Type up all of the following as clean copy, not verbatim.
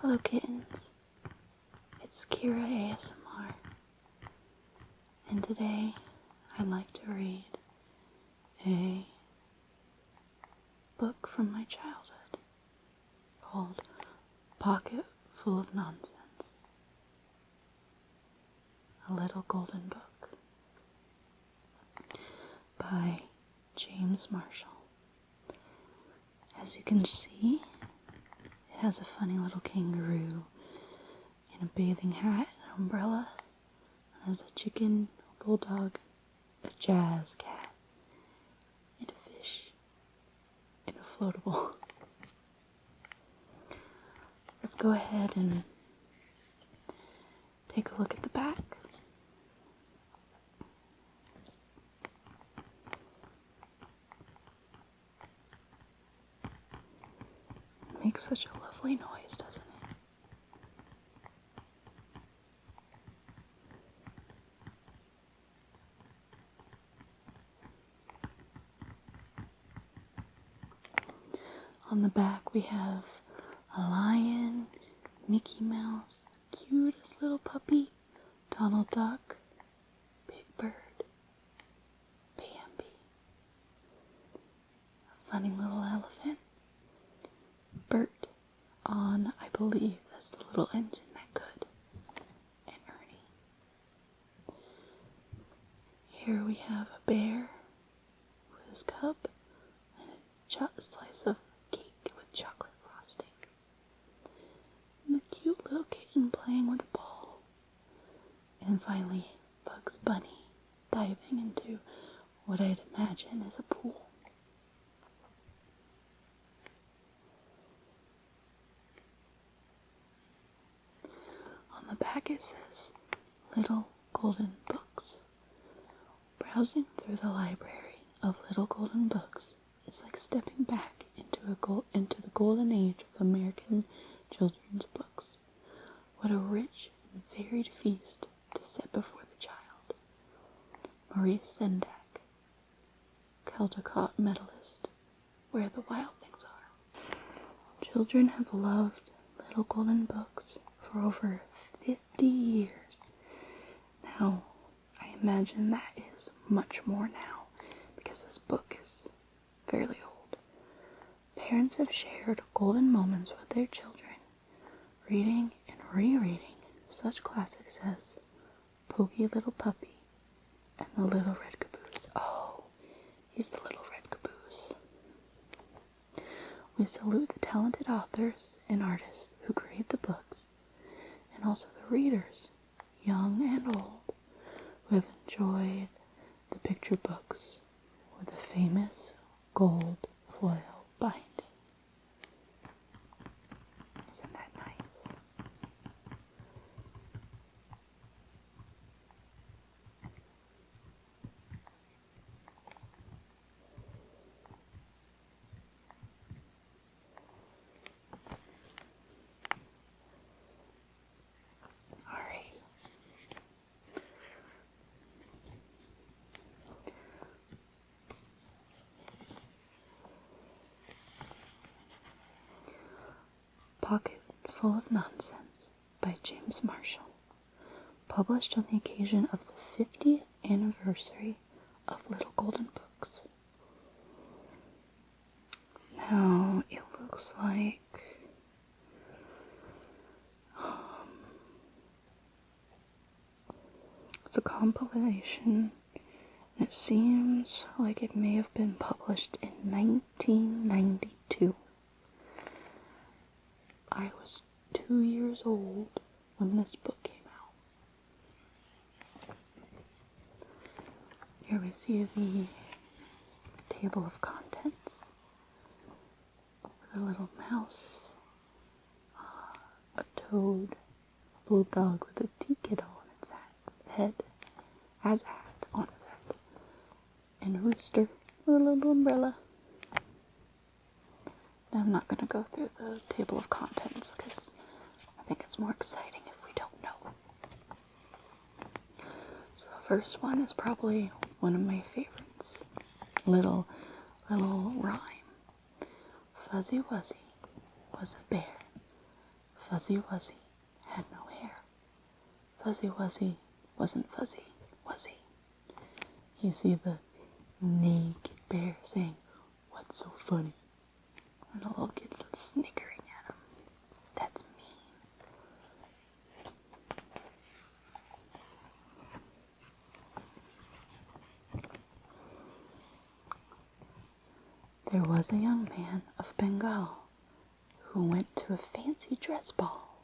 Hello kittens, it's Kira ASMR, and today I'd like to read a book from my childhood called Pocketful of Nonsense, a little golden book by James Marshall. As you can see, it has a funny little kangaroo in a bathing hat, an umbrella, and has a chicken, a bulldog, a jazz cat, and a fish in a floatable. Let's go ahead and take a look at the back. It makes such a lovely noise, doesn't it? On the back we have a lion, Mickey Mouse, cutest little puppy, Donald Duck, Big Bird, Bambi, a funny little elephant, Bert on, I believe that's the little engine that could, and Ernie. Here we have a bear with his cub and a slice of cake with chocolate frosting. And a cute little kitten playing with a ball. And finally, Bugs Bunny diving into what I'd imagine is a pool. On the back it says, Little Golden Books. Browsing through the library of Little Golden Books is like stepping back into the golden age of American children's books. What a rich and varied feast to set before the child. Maurice Sendak, Caldecott medalist, Where the Wild Things Are. Children have loved Little Golden Books for over 50 years. Now, I imagine that is much more now, because this book is fairly old. Parents have shared golden moments with their children, reading and rereading such classics as Pokey Little Puppy and The Little Red Caboose. Oh, he's the Little Red Caboose. We salute the talented authors and artists who create the books, and also the readers, young and old, who have enjoyed the picture books with the famous gold foil binding. Isn't that nice? Alright. Pocketful of Nonsense by James Marshall, published on the occasion of the 50th anniversary of Little Golden Books. Now, it looks like it's a compilation, and it seems like it may have been published in 1992. I was 2 years old when this book came out. Here we see the table of contents with a little mouse, a toad, a bulldog with a tea kettle on its head, has a hat on its head, and a rooster with a little umbrella. I'm not going to go through the table of contents because I think it's more exciting if we don't know. So the first one is probably one of my favorites. Little rhyme. Fuzzy Wuzzy was a bear. Fuzzy Wuzzy had no hair. Fuzzy Wuzzy wasn't fuzzy, was he? You see the naked bear saying, "What's so funny?" And the little kid was snickering at him. That's mean. There was a young man of Bengal who went to a fancy dress ball.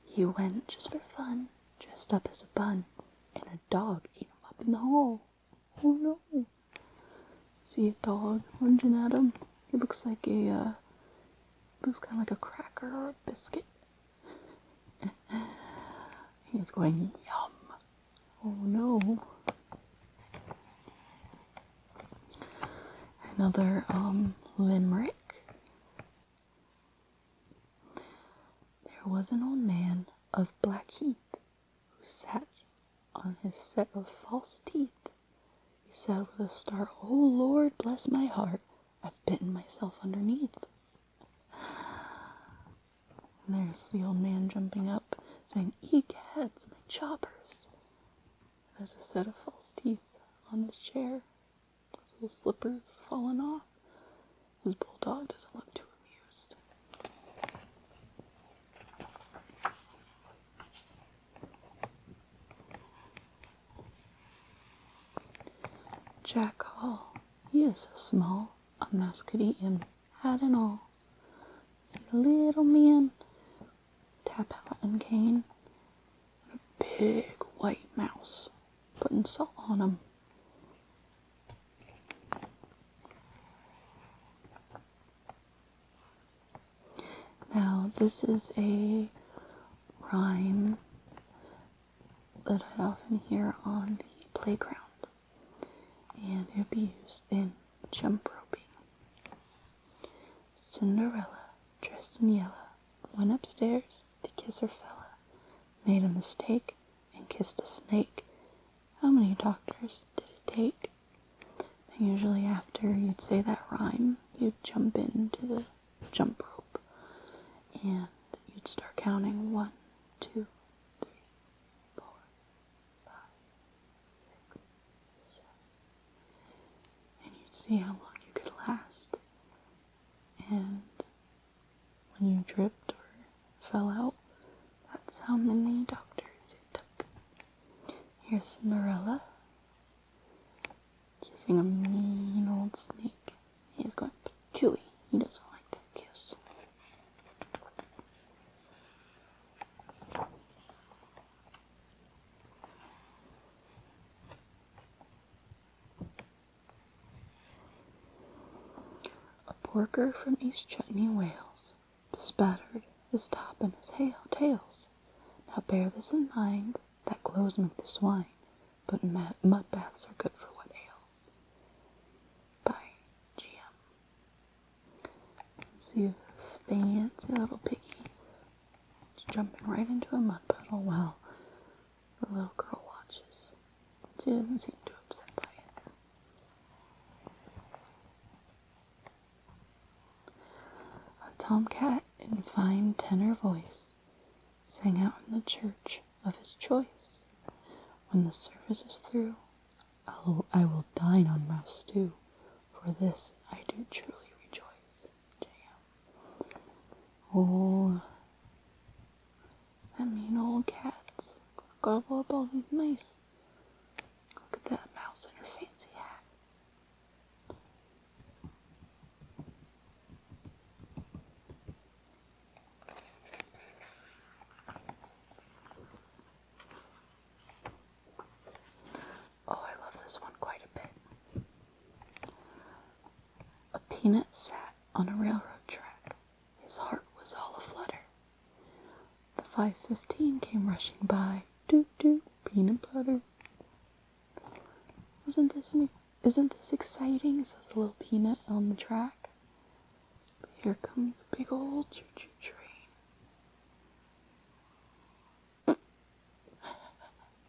He went just for fun, dressed up as a bun, and a dog ate him up in the hall. Oh no! See a dog lunging at him? It looks like looks kind of like a cracker or a biscuit. He's going, yum. Oh no. Another limerick. There was an old man of Blackheath who sat on his set of false teeth. He said with a start, "Oh Lord, bless my heart, I've bitten myself underneath." And there's the old man jumping up, saying, "Egads, my choppers." There's a set of false teeth on his chair. His little slippers falling off. His bulldog doesn't look too amused. Jack Hall, he is so small, a mouse could eat him, hat and all. See the little man, tap hat and cane, and a big white mouse, putting salt on him. Now, this is a rhyme that I often hear on the playground, and it would be used in jump roping. Cinderella, dressed in yellow, went upstairs to kiss her fella, made a mistake and kissed a snake. How many doctors did it take? And usually after you'd say that rhyme, you'd jump into the jump rope, and you'd start counting 1, 2, 3, 4, 5, 6, 7, and you'd see how long you could last. And when you tripped or fell out, that's how many doctors it took. Here's Cinderella kissing a mean old snake. He's going chewy. He doesn't like that kiss. A porker from East Chutney, Wales, bespattered his top and his tails. Now bear this in mind, that clothes make the swine, but mud baths are good for what ails. By G.M. See a fancy little piggy. It's jumping right into a mud puddle while the little girl watches. She doesn't seem too upset by it. A tomcat in fine tenor voice sang out in the church of his choice. When the service is through, I will dine on mouse stew. For this I do truly rejoice. J.M. Oh, that mean old cat's gonna gobble up all these mice. Look at that mouse in her fancy hat. Oh, I love this one quite a bit. A peanut sat on a railroad track. His heart was all aflutter. The 5:15 came rushing by. Doot doot, peanut butter. Isn't this exciting? Says the little peanut on the track. But here comes a big old choo-choo train.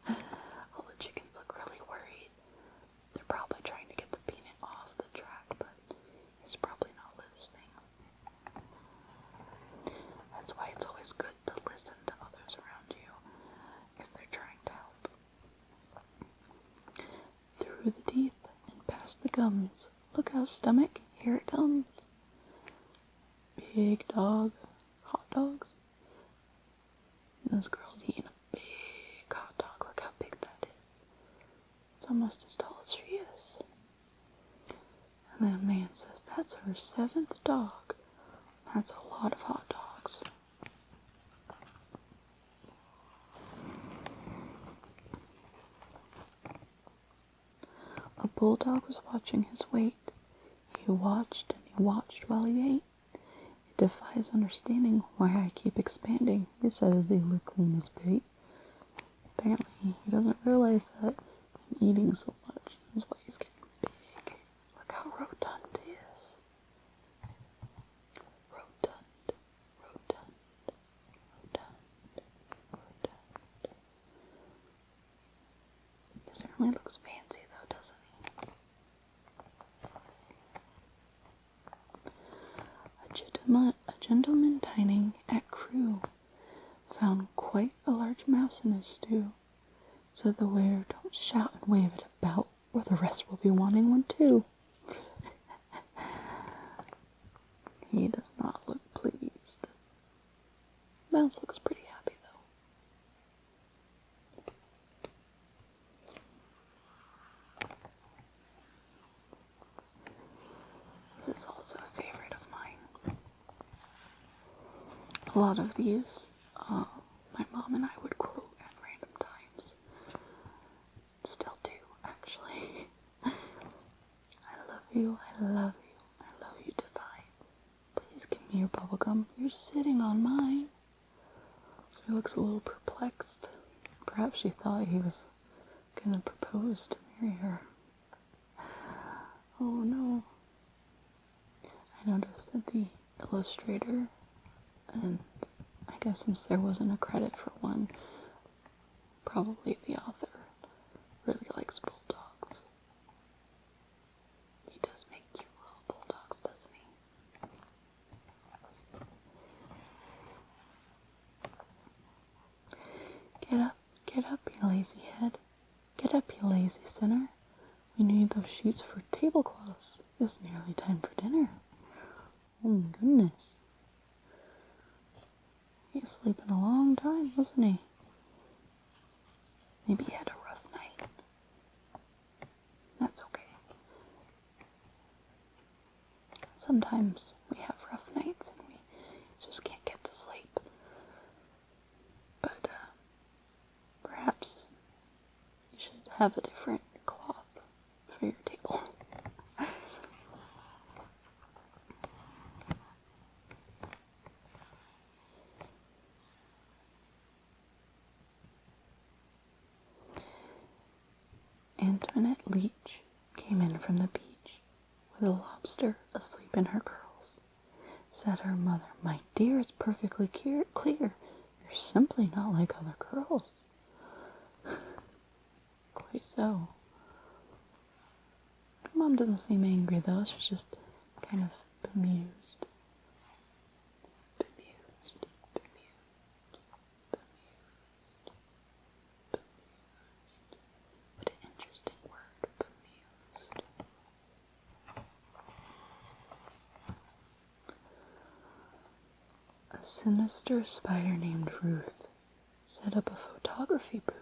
All the chickens look really worried. They're probably trying to get the peanut off the track, but he's probably not listening. That's why it's always good comes. Look out, stomach. Here it comes. Big dog. Hot dogs. And this girl's eating a big hot dog. Look how big that is. It's almost as tall as she is. And then a man says that's her 7th dog. That's a lot of hot dogs. A bulldog was watching his weight. He watched and he watched while he ate. It defies understanding why I keep expanding, he said as he licked clean his bait. Apparently, he doesn't realize that in eating so much is why he's getting big. Look how rotund he is. Rotund, rotund, rotund, rotund. He certainly looks fancy though, doesn't he? A gentleman dining at Crewe found quite a large mouse in his stew. Said the waiter, don't shout and wave it about, or the rest will be wanting one too. He does not look pleased. Mouse looks pretty happy though. This is also a favorite of mine. A lot of these, my mom and I would quote at random times. Still do, actually. I love you, I love you, I love you divine. Please give me your bubblegum. You're sitting on mine. She looks a little perplexed. Perhaps she thought he was gonna propose to marry her. Oh no. I noticed that the illustrator, and I guess since there wasn't a credit for one, probably the author really likes bulldogs. He does make cute little bulldogs, doesn't he? Get up, you lazy head. Get up, you lazy sinner. We need those sheets for tablecloths. It's nearly time for dinner. Oh my goodness. He was sleeping a long time, wasn't he? Maybe he had a rough night. That's okay. Sometimes we have rough nights and we just can't get to sleep. But perhaps you should have a different cloth for your table. Antoinette Leach came in from the beach with a lobster asleep in her curls. Said her mother, my dear, it's perfectly clear. You're simply not like other girls. Quite so. Mom doesn't seem angry though, she's just kind of bemused. Bemused. What an interesting word, bemused. A sinister spider named Ruth set up a photography booth.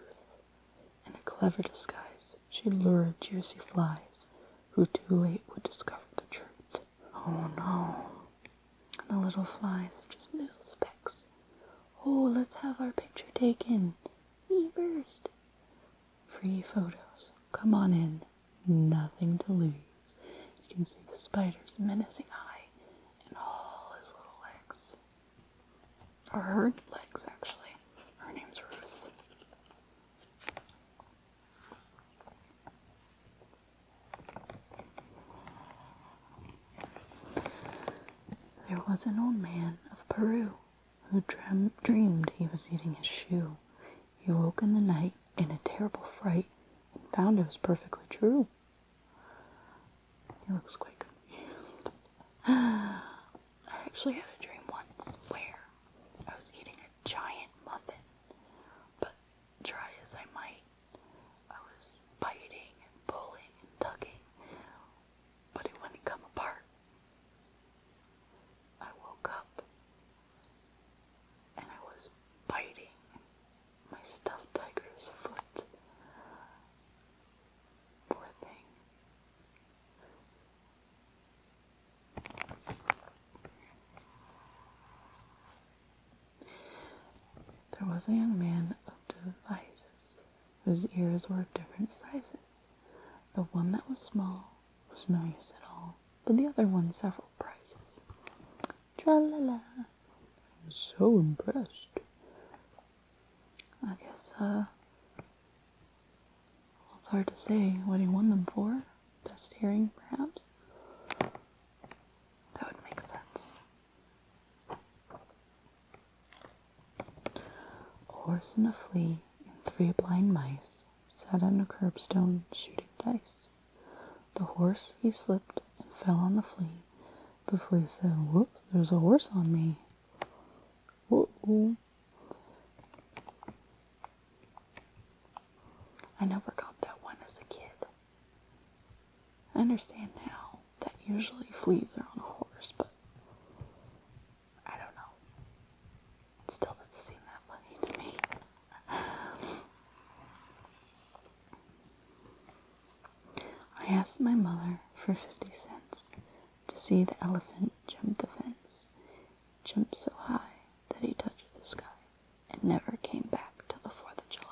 In a clever disguise, she lured juicy flies, who too late would discover the truth. Oh no. The little flies are just little specks. Oh, let's have our picture taken. Me first. Free photos. Come on in. Nothing to lose. You can see the spider's menacing eye and all his little legs. Or her legs, actually. Her name's Ruth. There was an old man of Peru who dreamed he was eating his shoe. He woke in the night in a terrible fright and found it was perfectly true. He looks quite confused. I actually had a dream once where I was eating a giant muffin, but try as I might, I was biting and pulling and tugging was a young man of devices, whose ears were of different sizes. The one that was small was no use at all, but the other won several prizes. Tra-la-la. I'm so impressed. I guess, it's hard to say what he won them for. Best hearing, perhaps? That would make sense. A horse and a flea and 3 blind mice sat on a curbstone shooting dice. The horse, he slipped and fell on the flea. The flea said, "Whoops, there's a horse on me." Whoa. I never got that one as a kid. I understand now that usually fleas are on a horse, but I don't know. It still doesn't seem that funny to me. I asked my mother for 50 cents to see the elephant jump the fence. He jumped so high that he touched the sky and never came back till the 4th of July.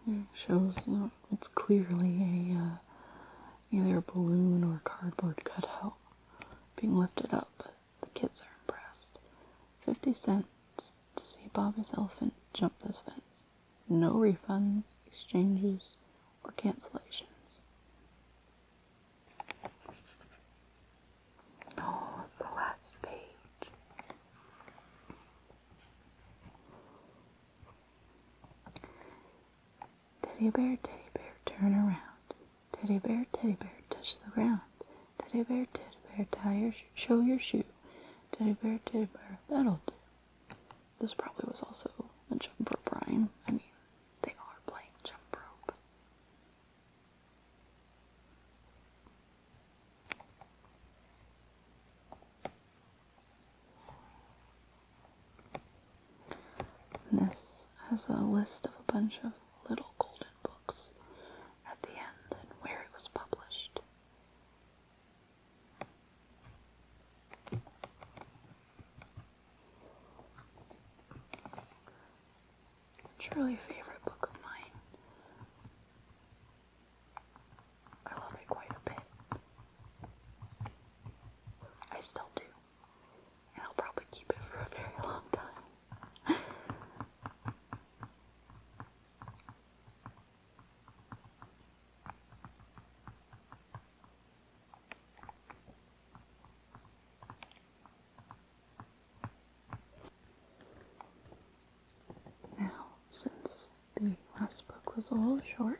It shows it's clearly either a balloon or a cardboard cutout being lifted up, but the kids are impressed. 50 cents to see Bobby's elephant jump this fence. No refunds, exchanges, or cancellations. Oh, the last page. Teddy bear, turn around. Teddy bear, touch the ground. Teddy bear, show your shoe. Teddy bear, that'll do. This probably was also a jump rope rhyme. I mean, they are playing jump rope. And this has a list of a bunch of little golden books at the end and where it was published. Truly a favorite book of mine. I love it quite a bit. I still do. And I'll probably keep it for a very long time. Now, since the last book was a little short,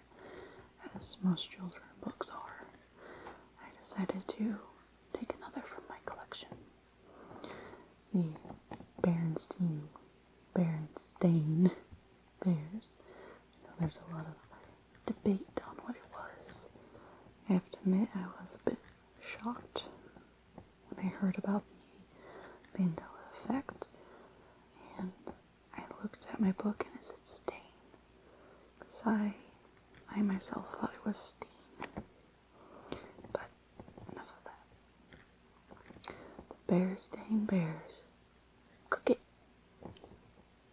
as most children books are, I decided to take another from my collection. The Bearstain Bears. There's a lot of debate on what it was. I have to admit, I was a bit shocked when I heard about the Mandela effect, and I looked at my book and it said stain, because I myself thought it was stain. But enough of that. The Bearstain Bears. Cook it.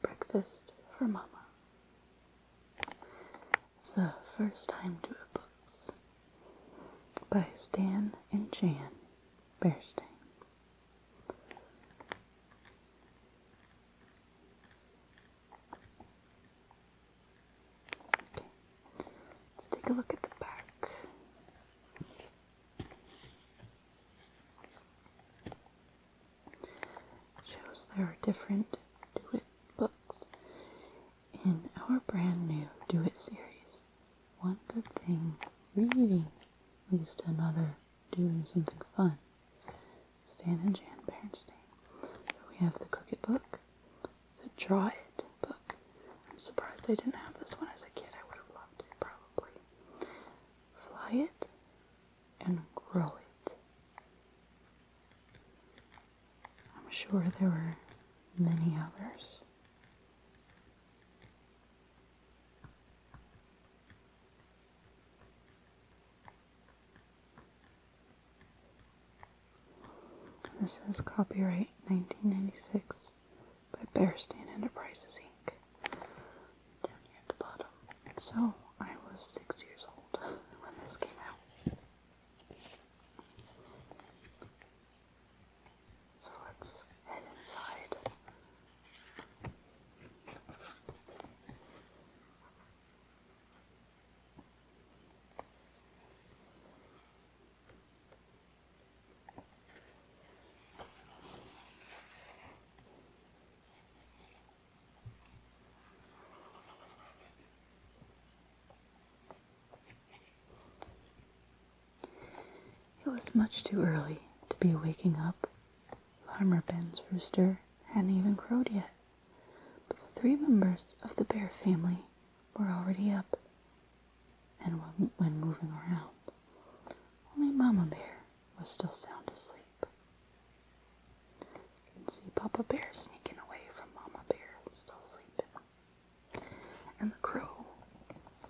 Breakfast for Mama. It's the first time to a books by Stan and Jan Bearstain. Okay, let's take a look at the back. It shows there are different Do It books in our brand new Do It series. One good thing reading leads to another doing something fun. Stan and Jan Bearstain. So we have the Cook It book, the Draw It book. I'm surprised I didn't have this one as a kid. I would have loved it, probably. Fly It and Grow It. I'm sure there were many others. This is copyright 1996 by Bearstain Enterprises, Inc. So I was 6 years old when this came out. So let's head inside. It was much too early to be waking up. Farmer Ben's rooster hadn't even crowed yet, but the 3 members of the bear family were already up and when moving around. Only Mama Bear was still sound asleep. You can see Papa Bear sneaking away from Mama Bear, still sleeping, and the crow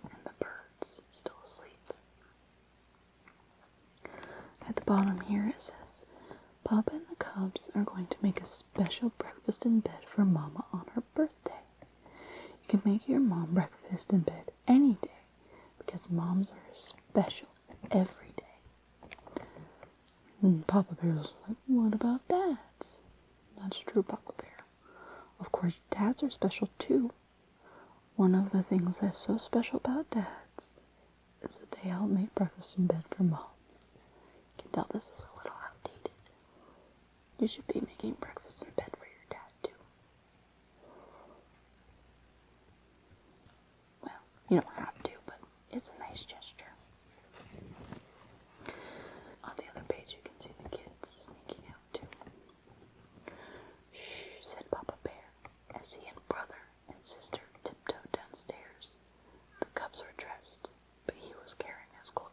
and the birds still asleep. At the bottom here it says, Papa and the cubs are going to make a special breakfast in bed for Mama on her birthday. You can make your mom breakfast in bed any day because moms are special every day. And Papa Bear was like, what about dads? That's true, Papa Bear. Of course, dads are special too. One of the things that's so special about dads is that they help make breakfast in bed for moms. You can tell this is a little outdated. You should be making breakfast in bed for your dad too. Well, you don't have to, but it's a nice gesture. On the other page you can see the kids sneaking out too. Shh, said Papa Bear as he and brother and sister tiptoed downstairs. The cubs were dressed, but he was carrying his clothes.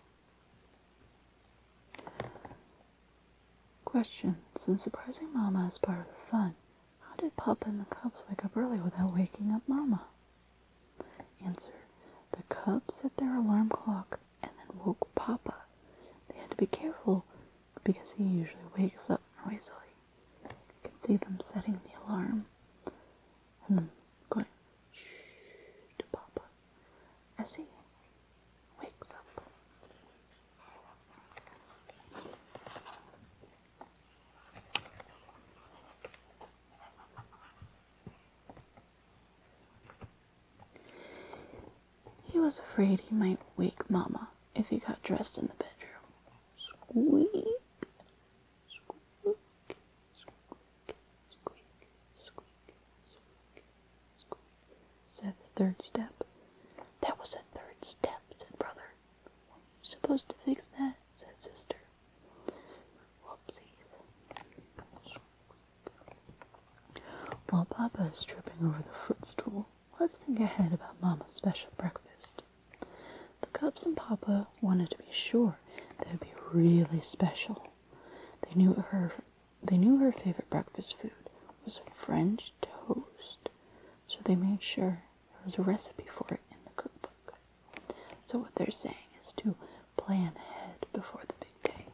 Question, since surprising Mama is part of the fun, how did Papa and the cubs wake up early without waking up Mama? Answer, the cubs set their alarm clock and then woke Papa. They had to be careful because he usually wakes up noisily. You can see them setting the alarm and then going shh to Papa as he wakes up. He was afraid he might wake Mama if he got dressed in the bedroom. Squeak, squeak, squeak, squeak, squeak, squeak, squeak, said the 3rd step. That was a 3rd step, said brother. Weren't you supposed to fix that? Said sister. Whoopsies. While Papa is tripping over the footstool, let's think ahead about Mama's special breakfast. The cubs and Papa wanted to be sure that it would be really special. They knew her favorite breakfast food was French toast, so they made sure there was a recipe for it in the cookbook. So what they're saying is to plan ahead before the big day.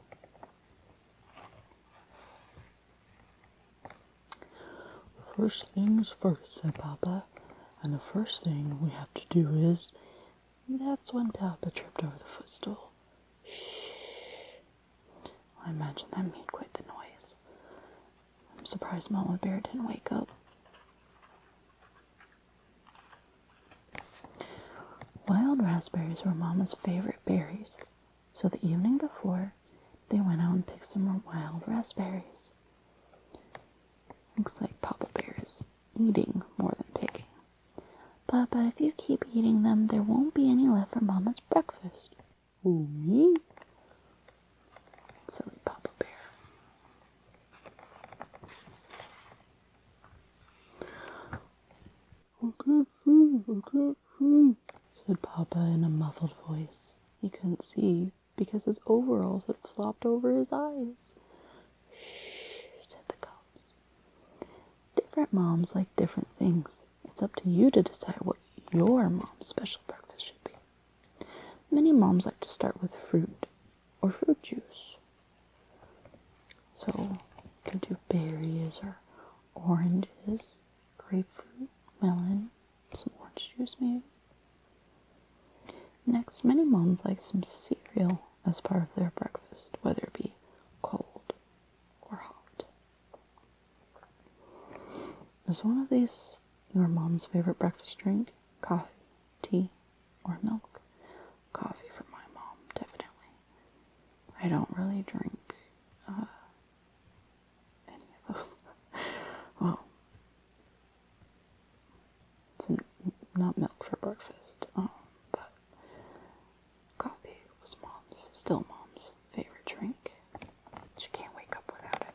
First things first, said Papa, and the first thing we have to do is... That's when Papa tripped over the footstool. Shh. I imagine that made quite the noise. I'm surprised Mama Bear didn't wake up. Wild raspberries were Mama's favorite berries, so the evening before, they went out and picked some more wild raspberries. Looks like Papa Bear is eating more than picking. Papa, if you keep eating them, there won't be any left for Mama's breakfast. Oh, me? Silly Papa Bear. I can't see, said Papa in a muffled voice. He couldn't see because his overalls had flopped over his eyes. Shh, said the cubs. Different moms like different things. It's up to you to decide what your mom's special breakfast should be. Many moms like to start with fruit or fruit juice. So you can do berries or oranges, grapefruit, melon, some orange juice maybe. Next, many moms like some cereal as part of their breakfast, whether it be cold or hot. Is one of these your mom's favorite breakfast drink? Coffee, tea, or milk? Coffee for my mom, definitely. I don't really drink any of those. Well, it's not milk for breakfast, but coffee was still mom's favorite drink. She can't wake up without it.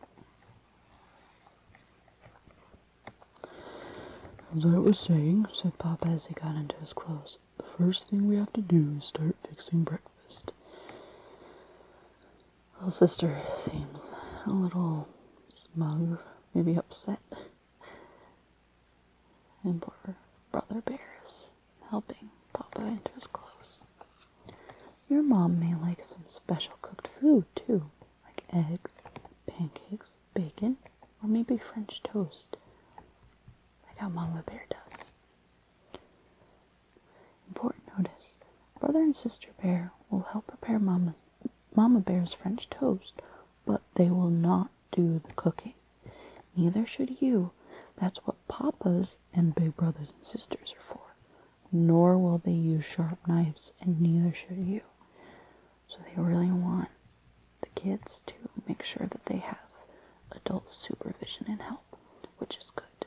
As I was saying, said Papa as he got into his clothes, the first thing we have to do is start fixing breakfast. Little sister seems a little smug, maybe upset. And poor brother Bear is helping Papa into his clothes. Your mom may like some special cooked food, too, like eggs, pancakes, bacon, or maybe French toast, like how Mama Bear does. Important notice, Brother and Sister Bear will help prepare Mama Bear's French toast, but they will not do the cooking. Neither should you. That's what Papas and big brothers and sisters are for. Nor will they use sharp knives, and neither should you. So they really want the kids to make sure that they have adult supervision and help, which is good.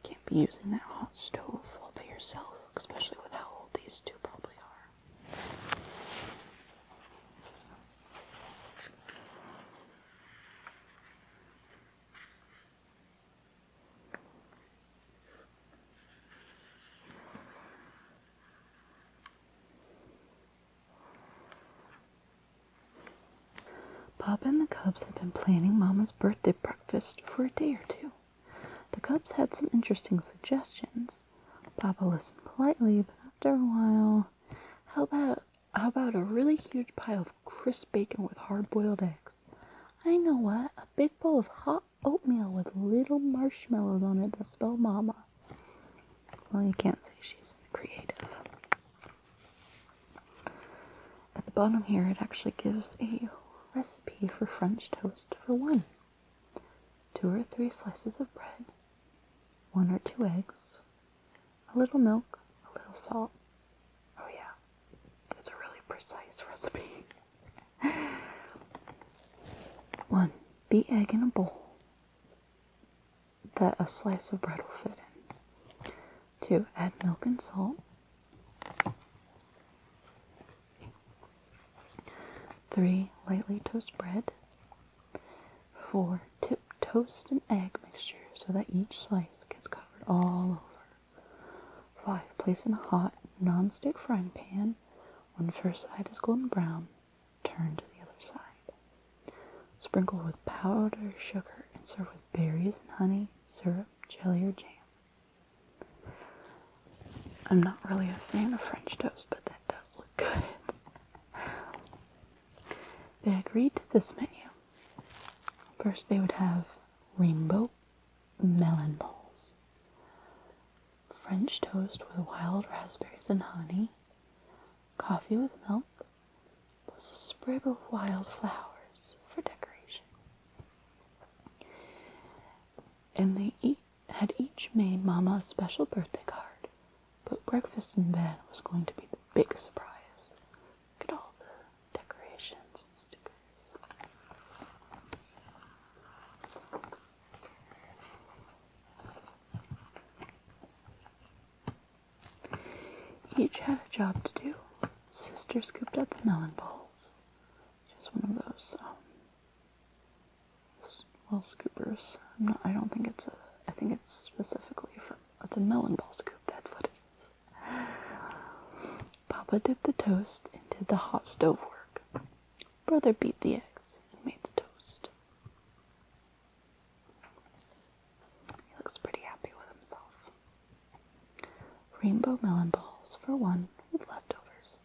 Can't be using that hot stove all by yourself, especially with how old these two probably are. Papa and the cubs had been planning Mama's birthday breakfast for a day or two. The cubs had some interesting suggestions. Papa listened politely, but after a while, how about a really huge pile of crisp bacon with hard-boiled eggs? I know what, a big bowl of hot oatmeal with little marshmallows on it that spell Mama. Well, you can't say she's creative. At the bottom here, it actually gives a recipe for French toast for one. 2 or 3 slices of bread, 1 or 2 eggs, a little milk, a little salt. Oh yeah, that's a really precise recipe. 1, beat egg in a bowl that a slice of bread will fit in. 2, add milk and salt. 3, lightly toast bread. 4, tip toast and egg mixture so that each slice gets covered all over. 5, place in a hot, non-stick frying pan. When the first side is golden brown, turn to the other side. Sprinkle with powdered sugar and serve with berries and honey, syrup, jelly, or jam. I'm not really a fan of French toast, but that does look good. They agreed to this menu. First, they would have rainbow melon balls, French toast with wild raspberries and honey, coffee with milk, plus a sprig of wild flowers for decoration. And they had each made Mama a special birthday card, but breakfast in bed was going to be the big surprise. Look at all the decorations and stickers. Each had a job to do. Sister scooped out the melon balls. Just one of those little scoopers. I don't think it's I think it's specifically it's a melon ball scoop. That's what it is. Papa dipped the toast and did the hot stove work. Brother beat the eggs and made the toast. He looks pretty happy with himself. Rainbow melon balls for one with leftovers.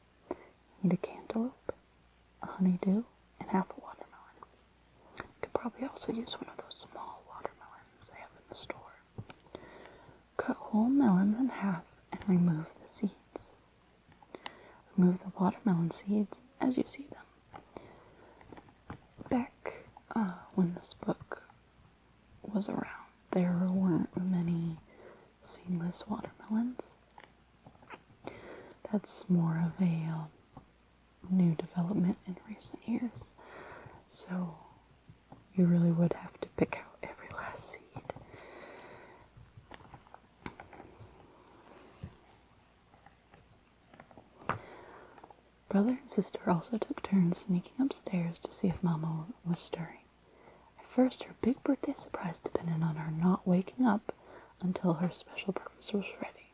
Need a cantaloupe, a honeydew, and half a watermelon. You could probably also use one of those small watermelons they have in the store. Cut whole melons in half and remove the seeds. remove the watermelon seeds as you see them. Back when this book was around, there weren't many seedless watermelons. That's more of a new development in recent years. So you really would have to pick out every last seed. Brother and sister also took turns sneaking upstairs to see if Mama was stirring. At first, her big birthday surprise depended on her not waking up until her special breakfast was ready.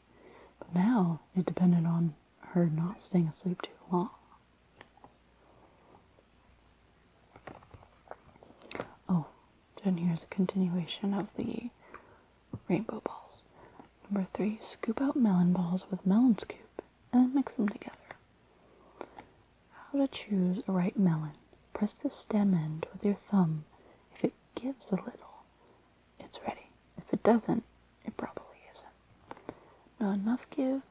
But now, it depended on her not staying asleep too long. Oh, then here's a continuation of the rainbow balls. Number 3, scoop out melon balls with melon scoop and then mix them together. How to choose a ripe melon. Press the stem end with your thumb. If it gives a little, it's ready. If it doesn't, it probably isn't. Not enough give,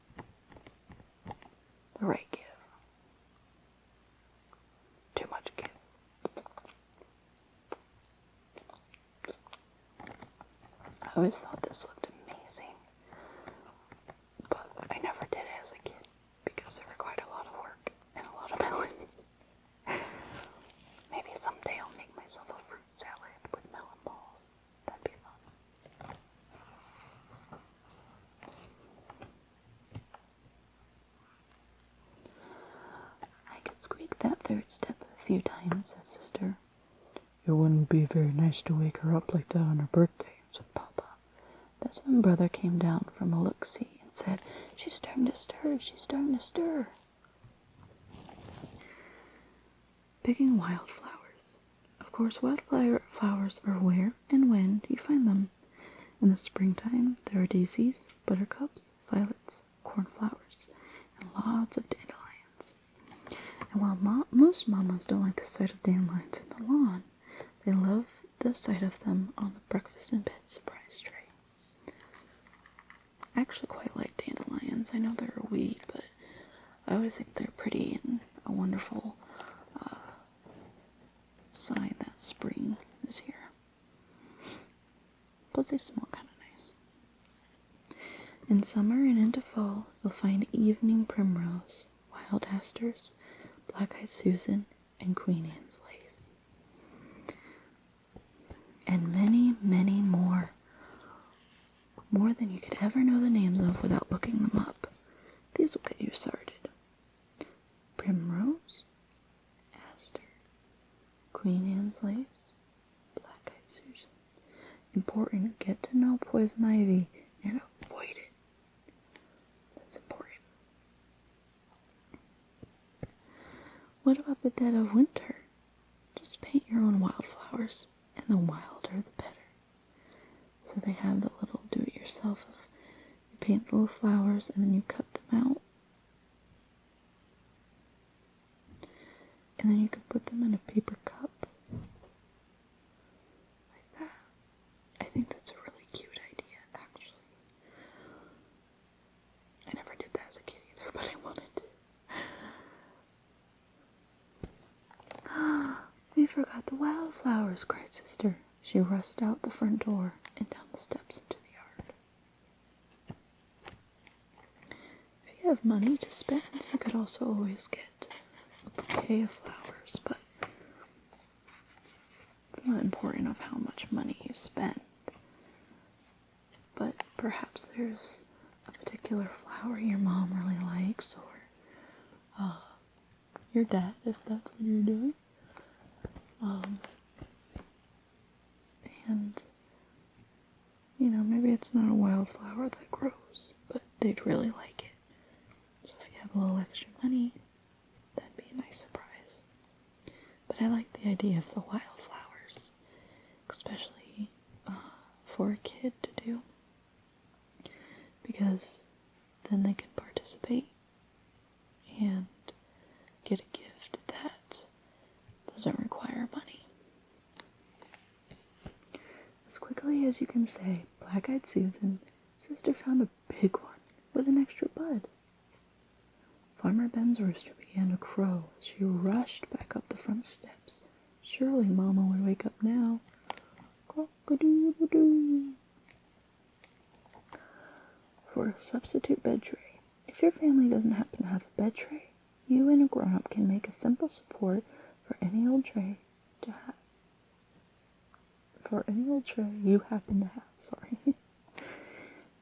the right give. Too much give. I always thought this looked amazing, but I never did it as a kid because it required a lot of work and a lot of melon. Maybe someday I'll make myself a fruit salad with melon balls. That'd be fun. I could squeak that third step a few times, said sister. It wouldn't be very nice to wake her up like that on her birthday, said Papa. That's when Brother came down from a look-see and said, She's starting to stir, she's starting to stir. Picking wildflowers. Of course, wildflowers are where and when you find them. In the springtime, there are daisies, buttercups, violets, cornflowers, and lots of dandelions. And while most mamas don't like the sight of dandelions in the lawn, they love the sight of them on the breakfast in bed surprise tray. I actually quite like dandelions. I know they're a weed, but I always think they're pretty and a wonderful sign that spring is here. Plus they smell kind of nice. In summer and into fall, you'll find evening primrose, wild asters, black-eyed Susan, and Queen Anne's lace. And many, many more. More than you could ever know the names of without looking them up. These will get you started. Primrose, aster, Queen Anne's lace, black-eyed Susan. Important, get to know poison ivy and avoid it. That's important. What about the dead of winter? Just paint your own wildflowers, and the wilder the better. So they have the little do-it-yourself of you paint little flowers and then you cut them out. And then you can put them in a paper cup. Like that. I think that's a really cute idea, actually. I never did that as a kid either, but I wanted to. We forgot the wildflowers, cried sister. She rushed out the front door and down the steps into the yard. If you have money to spend, you could also always get a bouquet of flowers, but it's not important of how much money you spend. But perhaps there's a particular flower your mom really likes, or your dad, if that's what you're doing. And, you know, maybe it's not a wildflower that grows, but they'd really like it. So if you have a little extra money, that'd be a nice surprise. But I like the idea of the wildflowers, especially for a kid to do, because then they can participate and get a gift that doesn't require money. As quickly as you can say, Black-Eyed Susan, sister found a big one with an extra bud. Farmer Farmer Ben's rooster began to crow as she rushed back up the front steps. Surely Mama would wake up now. Cock-a-doodle-doo. For a substitute bed tray. If your family doesn't happen to have a bed tray, you and a grown-up can make a simple support for any old tray to have. For any old tray you happen to have, sorry.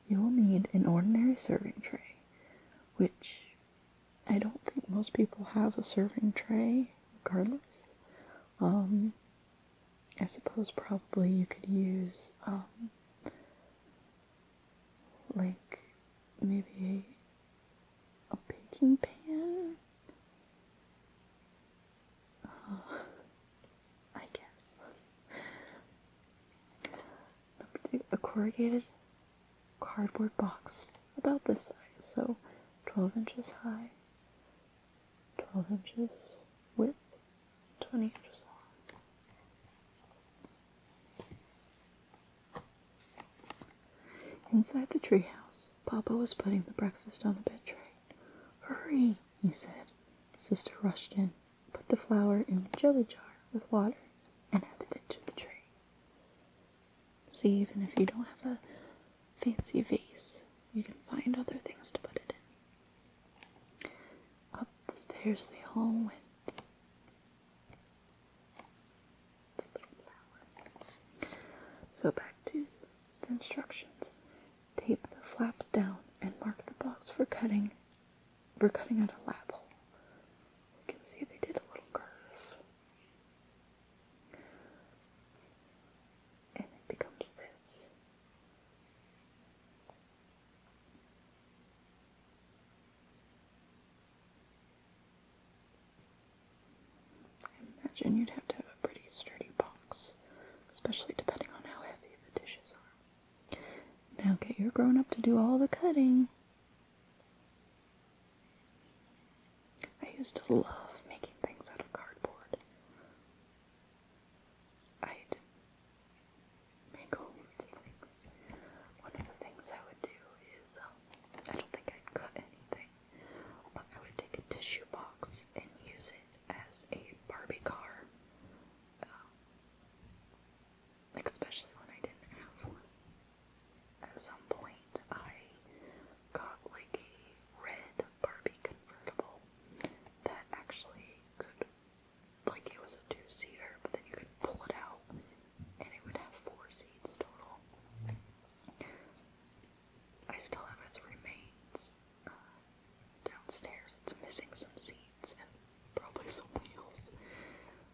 You will need an ordinary serving tray, which I don't think most people have a serving tray, regardless. I suppose probably you could use, like, maybe a baking pan? I guess. A corrugated cardboard box about this size, so 12 inches high, 12 inches width, 20 inches long. Inside the treehouse, Papa was putting the breakfast on a bed tray. "Hurry," he said. Sister rushed in, put the flour in a jelly jar with water, and added it to the tray. See, even if you don't have a fancy vase, you can find other things to put it in. Up the stairs they all went. The little flower. So back to the instructions. Tape the flaps down and mark the box for cutting. We're cutting at a lap hole. You can see they did a little curve. And it becomes this. I imagine you'd have to have a pretty sturdy box, especially depending on how heavy the dishes are. Now get your grown-up to do all the cutting. I used to love making things out of cardboard. I'd make all sorts of things. One of the things I would do is, I don't think I'd cut anything, but I would take a tissue box and use it as a Barbie car. Like, especially when I didn't have one. At some point, I got like a red Barbie convertible that actually could, like, it was a two-seater, but then you could pull it out and it would have 4 seats total. I still have its remains downstairs. It's missing some seats and probably some wheels,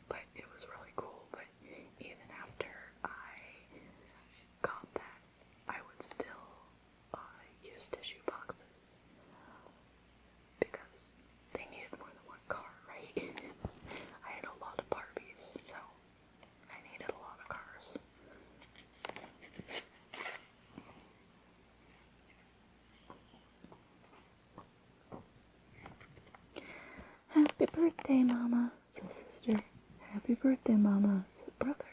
but it was really cool. But even after I got that, I would still use tissue boxes because they needed more than one car, right? I had a lot of Barbies, so I needed a lot of cars. "Happy birthday, Mama," said Sister. "Happy birthday, Mama," said Brother.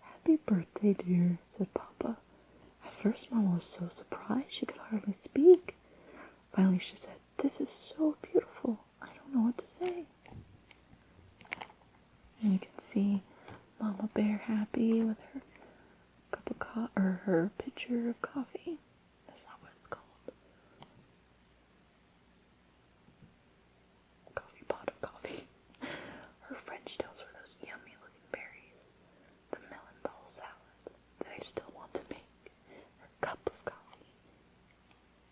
"Happy birthday, dear," said Papa. At first, Mama was so surprised she could hardly speak. Finally, she said, "This is so beautiful. I don't know what to say." And you can see Mama Bear happy with her cup of her pitcher of coffee. That's not what it's called. Coffee pot of coffee. Her French toast were those yummy looking berries. The melon ball salad that I still want to make. Her cup of coffee.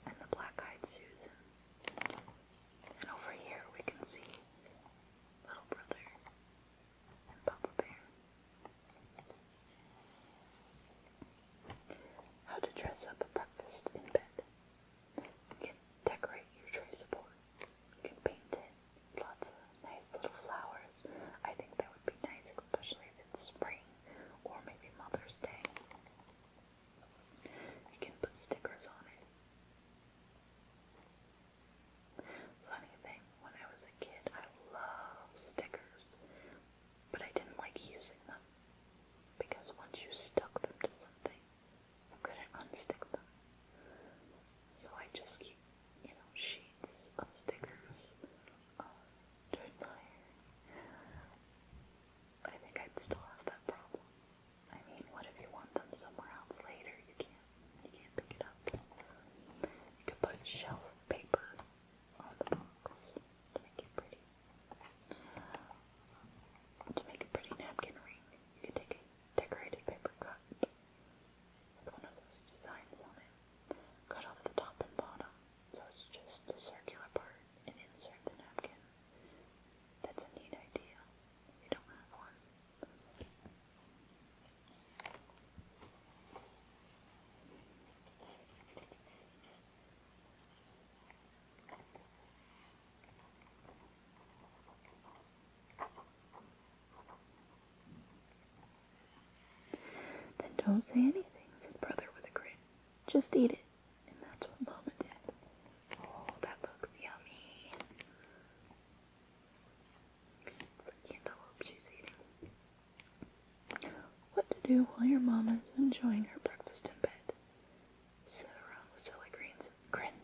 And the black-eyed Susan. And over here we can see little brother and Papa Bear. How to dress up Don't say anything, said Brother with a grin. Just eat it. And that's what Mama did. Oh, that looks yummy. It's a cantaloupe she's eating. What to do while your mama's enjoying her breakfast in bed? Sit around with silly grins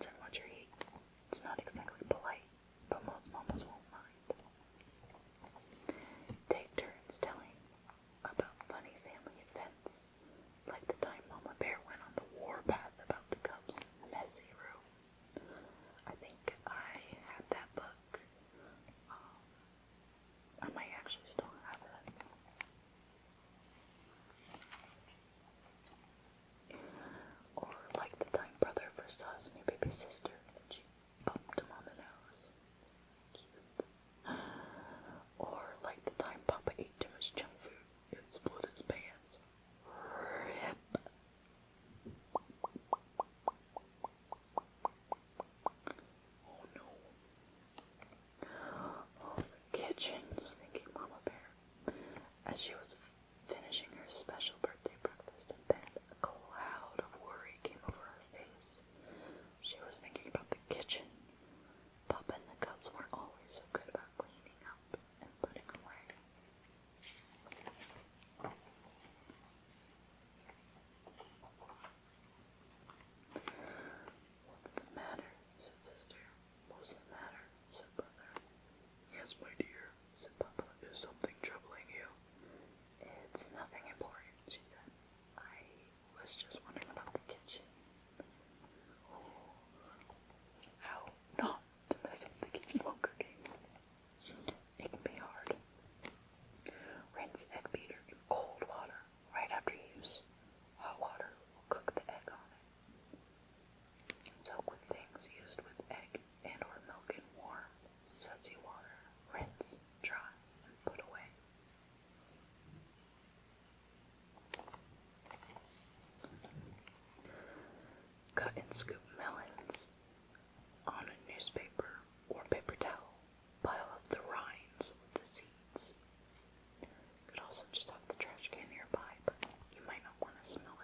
and watch her eat. It's not exactly polite, but most mamas won't mind. Take turns telling about funny family events, like the time Mama Bear went on the warpath about the cubs' messy room. I think I had that book. I might actually still have it. Or like the time Brother first saw his new baby sister and she bumped him on the nose. Cute. Or like the time Papa ate too much junk food and split his pants. Rip. Oh no. Oh, the kitchen, was thinking Mama Bear. As she was finishing her special birthday breakfast in bed, a cloud of worry came over her face. She was thinking about the kitchen. Papa and the cubs weren't always so good about cleaning up and putting away. What's the matter? Said Sister. What's the matter? Said Brother. Yes, my dear, said Papa. Is something troubling you? It's nothing important, she said. I was just wondering about the kitchen. How not to mess up the kitchen while cooking. It can be hard. Rinse egg beater in cold water right after use. Hot water will cook the egg on it. Soak with things used with egg and or milk in warm, sudsy water. Rinse, dry, and put away. Cut and scoop melons on a newspaper or paper towel. Pile up the rinds with the seeds. You could also just have the trash can nearby, but you might not want to smell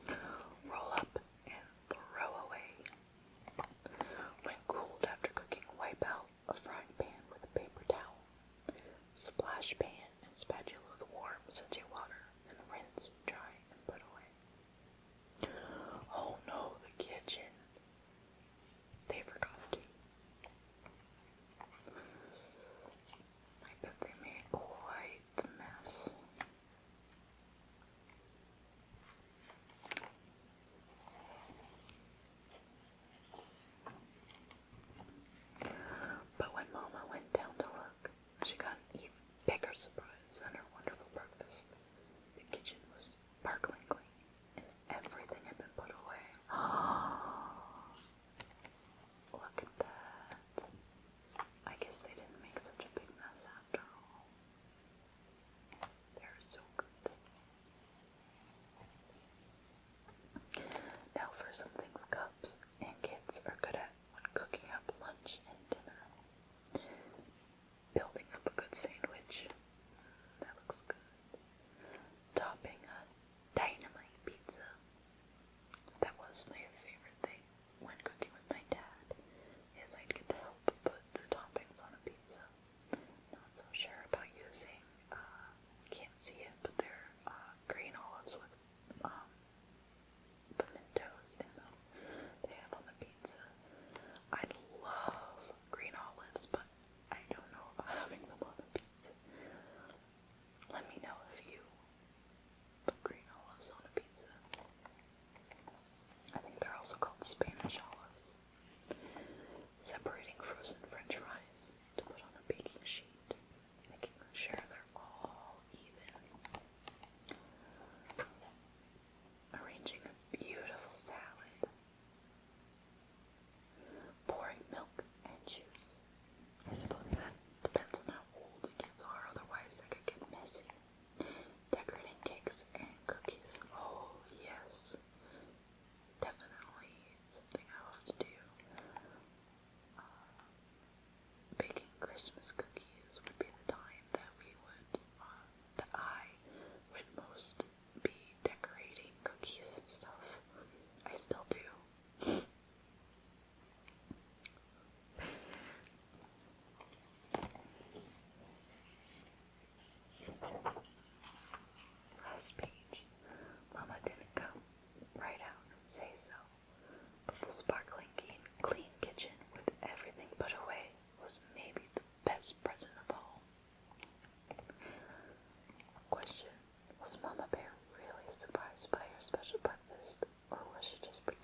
it. Roll up and throw away. When cooled after cooking, wipe out a frying pan with a paper towel. Splash pan and spatula with warm, sudsy water, and rinse, dry, and put away. Was Mama Bear really surprised by her special breakfast, or was she just pretending?